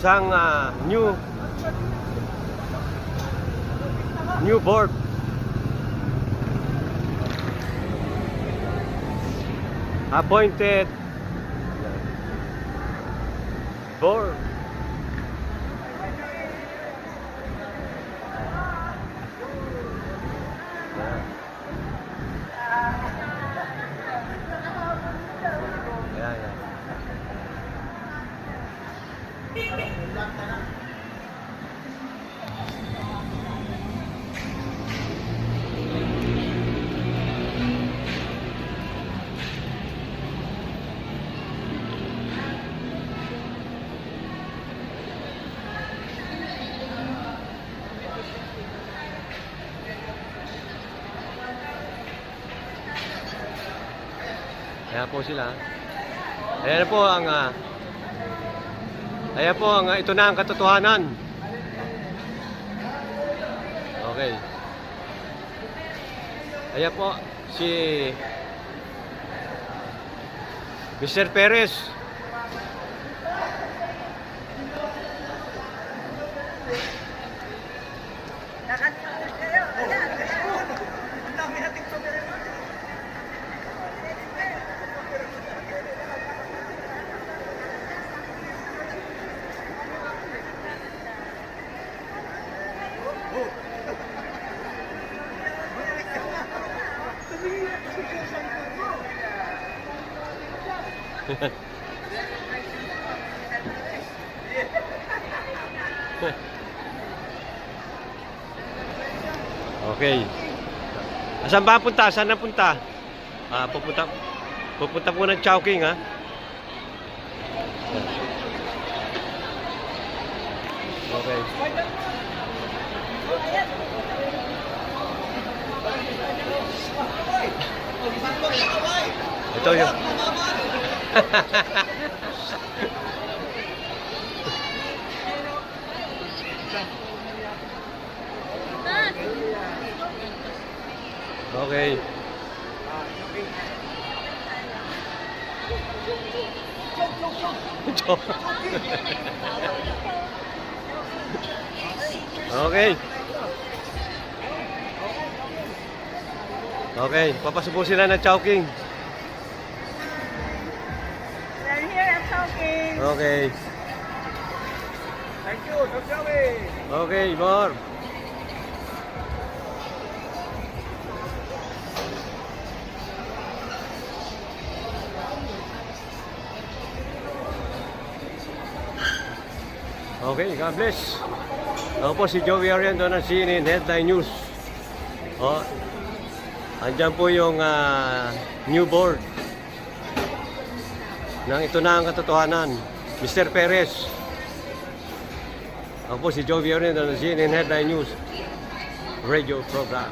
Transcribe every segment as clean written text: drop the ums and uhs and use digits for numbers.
isang new board. Appointed board. Ayan po sila. Ayan po ang ito na ang katotohanan. Okay. Ayan po si Mr. Perez. Okay. Saan ba punta? Saan na punta? Pupunta po ng Chowking, ha? Okay. Ito yung okay. Okay. Okay, papasubusin na ng Chowking. We're here at Chowking. Okay. Thank you, Chowking. Okay, more. Okay, God bless. Ako po si Joey Ariando ng CNN Headline News. Andyan po yung new board ng ito na ang katotohanan. Mr. Perez. Ako po si Joey Ariando ng CNN Headline News radio program.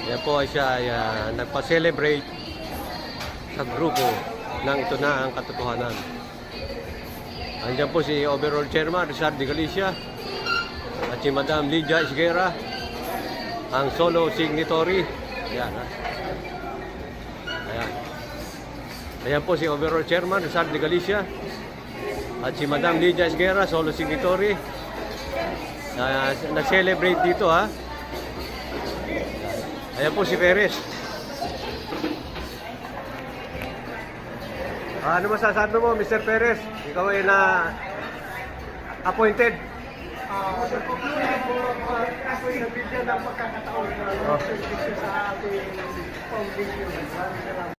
Yan po ay siya nagpa-celebrate sa grupo ng ito na ang katotohanan. Andiyan po si Overall Chairman Rizal de Galicia at si Madam Lydia Isguera, ang solo signatory. Ayan, ha? Ayan. Ayan po si Overall Chairman Rizal de Galicia at si Madam Lydia Isguera, solo signatory. Nag-celebrate dito, ha? Ayan po si Perez. Ano masasabi mo, Mr. Perez? Ikaw ay na-appointed. Ako ay nabigyan ng pagkakataon na sa ating foundation.